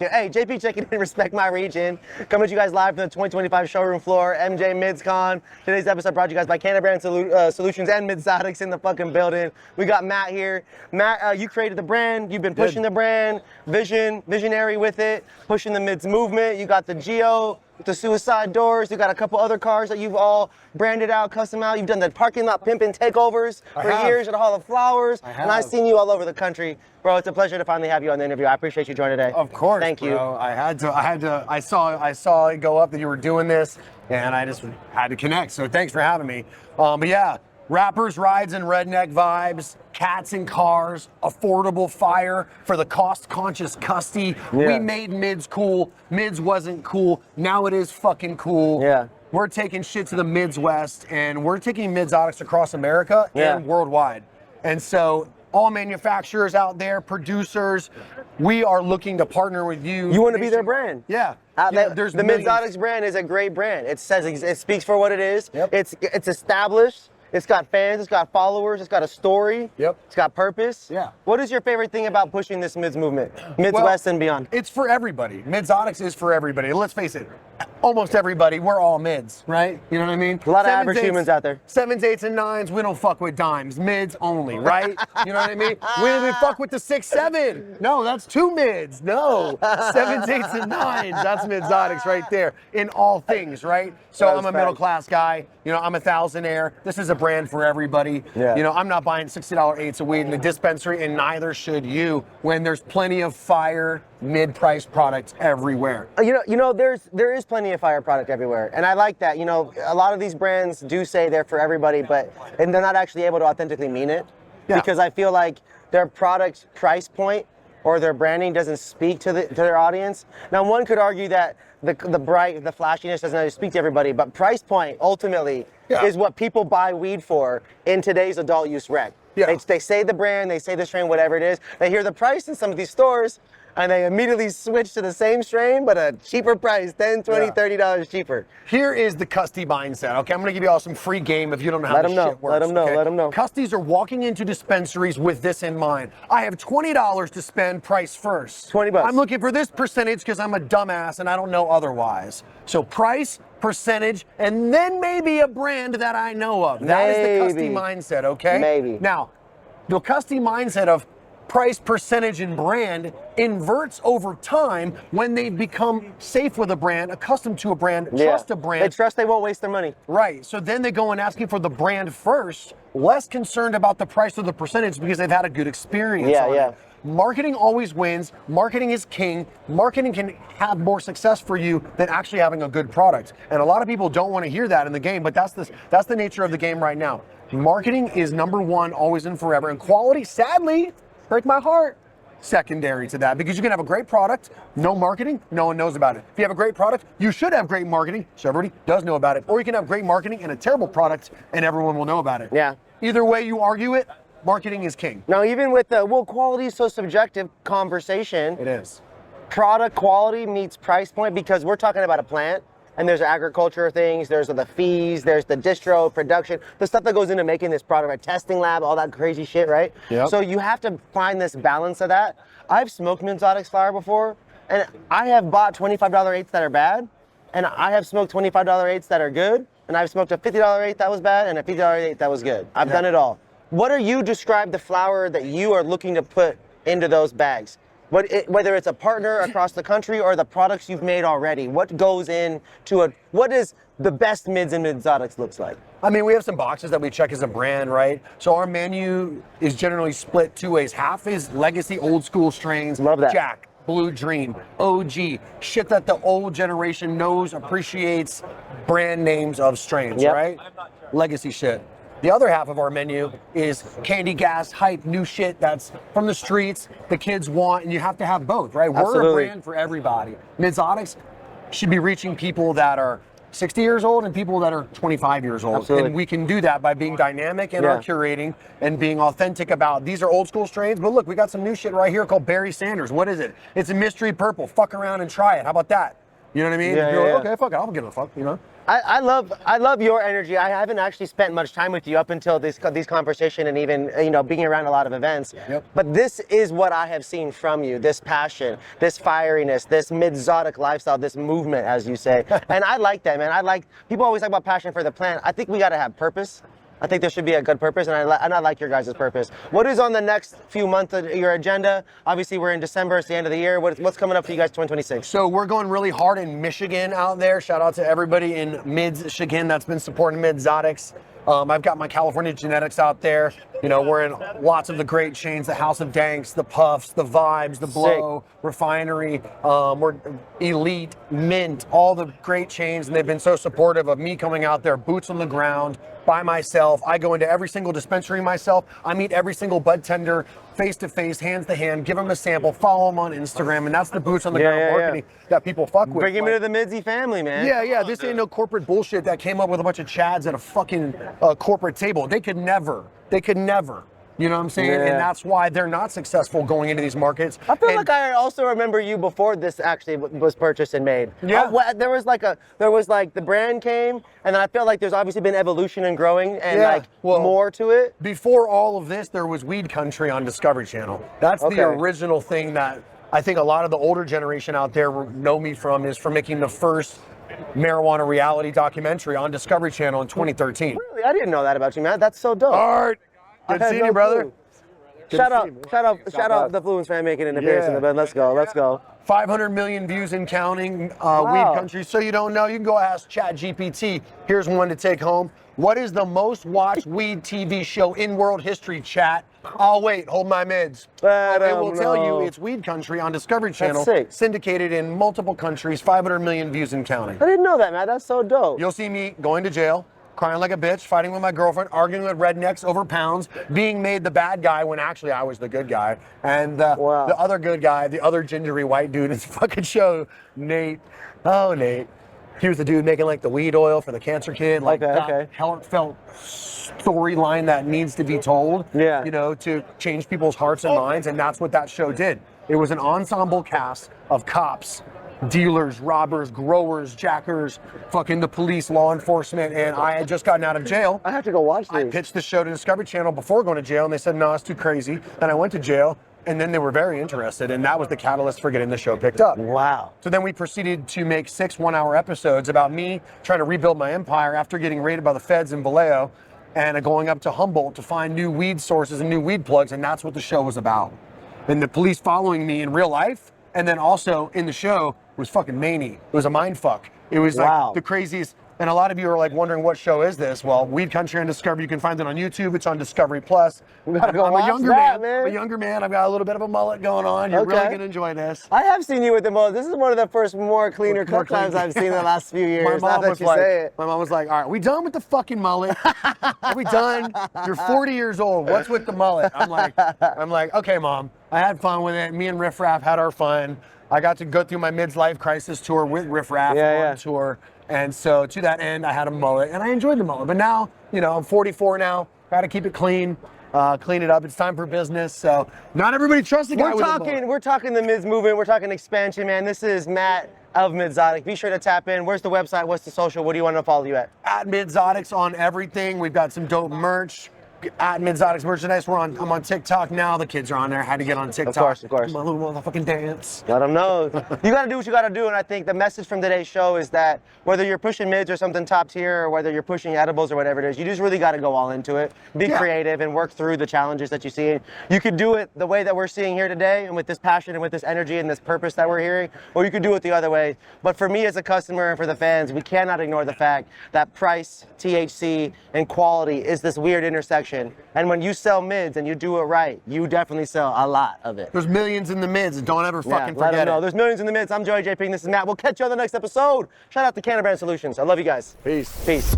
Hey, JP checking in, respect my region. Coming to you guys live from the 2025 showroom floor, MJBIZCON. Today's episode brought to you guys by Canada Brand Solutions and Midzotics in the fucking building. We got Matt here. Matt, you created the brand. You've been pushing the brand, visionary with it, pushing the Midz movement. You got the Geo, the suicide doors. You got a couple other cars that you've all branded out, custom out. You've done the parking lot pimping takeovers for years at the Hall of Flowers. And I've seen you all over the country. Bro, it's a pleasure to finally have you on the interview. I appreciate you joining today. Of course, Thank you. Bro. I saw it go up that you were doing this, and I just had to connect. So thanks for having me. But yeah, rappers, rides, and redneck vibes, cats and cars, affordable fire for the cost-conscious custy. Yeah. We made Midz cool. Midz wasn't cool. Now it is fucking cool. Yeah. We're taking shit to the Midwest, and we're taking Midzotics across America and worldwide. And so all manufacturers out there, producers, we are looking to partner with you. You want to be their brand. Yeah. The Midzotics brand is a great brand. It speaks for what it is. Yep. It's established. It's got fans. It's got followers. It's got a story. Yep. It's got purpose. Yeah. What is your favorite thing about pushing this Midz movement, Midwest and beyond? It's for everybody. Midzotics is for everybody. Let's face it, almost everybody, we're all mids, right? You know what I mean? A lot of average humans out there. 7s, 8s, and 9s, we don't fuck with dimes. Mids only, right? You know what I mean? We fuck with the 6, 7. No, that's 2 mids. No. 7s, 8s, and 9s. That's Midzotics right there in all things, right? So I'm a middle class guy. You know, I'm a thousandaire. This is a brand for everybody. Yeah. You know, I'm not buying $60 8s of weed in the dispensary, and neither should you, when there's plenty of fire mid-price products everywhere. You know, there is plenty of fire product everywhere, and I like that. You know, a lot of these brands do say they're for everybody, and they're not actually able to authentically mean it, because I feel like their product price point or their branding doesn't speak to their audience. Now, one could argue that the flashiness doesn't really speak to everybody, but price point ultimately is what people buy weed for in today's adult use rec. Yeah. They say the brand, they say the strain, whatever it is. They hear the price in some of these stores, and they immediately switch to the same strain, but a cheaper price, $10, $20, $30 cheaper. Here is the custy mindset, okay? I'm gonna give you all some free game if you don't know how this shit works. Let them know, okay? let them know. Custies are walking into dispensaries with this in mind. I have $20 to spend, price first. 20 bucks. I'm looking for this percentage because I'm a dumbass and I don't know otherwise. So price, percentage, and then maybe a brand that I know of. That is the custy mindset, okay? Maybe. Now, the custy mindset of price, percentage, and brand inverts over time when they become safe with a brand, accustomed to a brand, trust a brand. They trust they won't waste their money. Right. So then they go and asking for the brand first, less concerned about the price or the percentage because they've had a good experience on it. Marketing always wins. Marketing is king. Marketing can have more success for you than actually having a good product. And a lot of people don't want to hear that in the game, but that's the nature of the game right now. Marketing is number one, always and forever. And quality, sadly, break my heart, secondary to that, because you can have a great product, no marketing, no one knows about it. If you have a great product, you should have great marketing, so everybody does know about it. Or you can have great marketing and a terrible product, and everyone will know about it. Yeah. Either way you argue it, marketing is king. Now, even with the, quality is so subjective conversation. It is. Product quality meets price point, because we're talking about a plant, and there's agriculture things, there's the fees, there's the distro, production, the stuff that goes into making this product, right? Testing lab, all that crazy shit, right? Yep. So you have to find this balance of that. I've smoked Midzotics flower before, and I have bought $25 8s that are bad, and I have smoked $25 8s that are good, and I've smoked a $50 8 that was bad, and a $50 8 that was good. I've done it all. What are you describe the flower that you are looking to put into those bags? Whether it's a partner across the country or the products you've made already, what goes into what is the best Midz and Midzotics looks like? I mean, we have some boxes that we check as a brand, right? So our menu is generally split 2 ways. Half is legacy old school strains. Love that. Jack, Blue Dream, OG, shit that the old generation knows, appreciates, brand names of strains, right? Legacy shit. The other half of our menu is candy gas, hype, new shit that's from the streets, the kids want, and you have to have both, right? Absolutely. We're a brand for everybody. Midzotics should be reaching people that are 60 years old and people that are 25 years old. Absolutely. And we can do that by being dynamic in our curating and being authentic about, these are old school strains, but look, we got some new shit right here called Barry Sanders. What is it? It's a mystery purple. Fuck around and try it. How about that? You know what I mean? Yeah, You're yeah. like, okay, fuck it, I'll give a fuck, you know? I love your energy. I haven't actually spent much time with you up until these conversation and even being around a lot of events. Yep. But this is what I have seen from you: this passion, this fieriness, this Midzotic lifestyle, this movement, as you say. And I like that, man. People always talk about passion for the plant. I think we got to have purpose. I think there should be a good purpose, and I like your guys' purpose. What is on the next few months of your agenda? Obviously, we're in December. It's the end of the year. What's coming up for you guys 2026? So we're going really hard in Michigan out there. Shout out to everybody in Midz that's been supporting Midzotics. I've got my California genetics out there. We're in lots of the great chains, the House of Danks, the Puffs, the Vibes, the Blow, Refinery, we're Elite, Mint, all the great chains, and they've been so supportive of me coming out there, boots on the ground, by myself. I go into every single dispensary myself. I meet every single bud tender, face to face, hands to hand, give them a sample, follow them on Instagram, and that's the boots on the ground marketing that people fuck with. Bring him into the Midzy family, man. Yeah. This ain't no corporate bullshit that came up with a bunch of chads at a fucking corporate table. They could never. You know what I'm saying? Yeah. And that's why they're not successful going into these markets. I feel like I also remember you before this actually was purchased and made. Yeah. There was like the brand came, and then I feel like there's obviously been evolution and growing and more to it. Before all of this, there was Weed Country on Discovery Channel. That's the original thing that I think a lot of the older generation out there know me from, is from making the first marijuana reality documentary on Discovery Channel in 2013. Really? I didn't know that about you, man. That's so dope. Art. Good seeing you, brother. Shout out the Fluence fan making an appearance in the bed. Let's go. 500 million views and counting, Weed Country. So you don't know, you can go ask ChatGPT. Here's one to take home. What is the most watched weed TV show in world history, chat? I'll wait, hold my mids. It will tell you it's Weed Country on Discovery Channel. That's sick. Syndicated in multiple countries, 500 million views and counting. I didn't know that, man. That's so dope. You'll see me going to jail, crying like a bitch, fighting with my girlfriend, arguing with rednecks over pounds, being made the bad guy when actually I was the good guy. And the other good guy, the other gingery white dude in the fucking show, Nate. Oh, Nate. He was the dude making like the weed oil for the cancer kid. Like that heartfelt storyline that needs to be told, to change people's hearts and minds. And that's what that show did. It was an ensemble cast of cops, dealers, robbers, growers, jackers, fucking the police, law enforcement, and I had just gotten out of jail. I have to go watch this. I pitched the show to Discovery Channel before going to jail, and they said, no, it's too crazy. Then I went to jail, and then they were very interested, and that was the catalyst for getting the show picked up. Wow. So then we proceeded to make 6 one-hour episodes about me trying to rebuild my empire after getting raided by the feds in Vallejo, and going up to Humboldt to find new weed sources and new weed plugs, and that's what the show was about. And the police following me in real life, and then also in the show, was fucking many. It was a mind fuck. It was like the craziest. And a lot of you are like wondering, what show is this? Well, Weed Country on Discovery. You can find it on YouTube. It's on Discovery Plus. We gotta go watch that, man. I'm a younger man. I've got a little bit of a mullet going on. You're really gonna enjoy this. I have seen you with the mullet. This is one of the first more cleaner cut times I've seen in the last few years. My mom was like, all right, we done with the fucking mullet? Are we done? You're 40 years old. What's with the mullet? I'm like, okay, Mom. I had fun with it. Me and Riff Raff had our fun. I got to go through my Midz Life Crisis tour with Riff Raff on tour. And so to that end, I had a mullet, and I enjoyed the mullet. But now, I'm 44 now. Got to keep it clean, clean it up. It's time for business. So not everybody trusts the guy with a mullet. We're talking the Midz Movement. We're talking expansion, man. This is Matt of Midzotic. Be sure to tap in. Where's the website? What's the social? What do you want to follow you at? At Midzotics on everything. We've got some dope merch. At Midzotics merchandise. I'm on TikTok now. The kids are on there. I had to get on TikTok. Of course. My little motherfucking dance. Let them know. You got to do what you got to do. And I think the message from today's show is that whether you're pushing mids or something top tier, or whether you're pushing edibles or whatever it is, you just really got to go all into it. Be creative and work through the challenges that you see. You could do it the way that we're seeing here today, and with this passion and with this energy and this purpose that we're hearing, or you could do it the other way. But for me as a customer and for the fans, we cannot ignore the fact that price, THC, and quality is this weird intersection. And when you sell mids and you do it right, you definitely sell a lot of it. There's millions in the mids, and don't ever fucking let forget them know. it. There's millions in the mids. I'm Joey J. Ping. This is Matt. We'll catch you on the next episode. Shout out to Brand Solutions. I love you guys. Peace. Peace.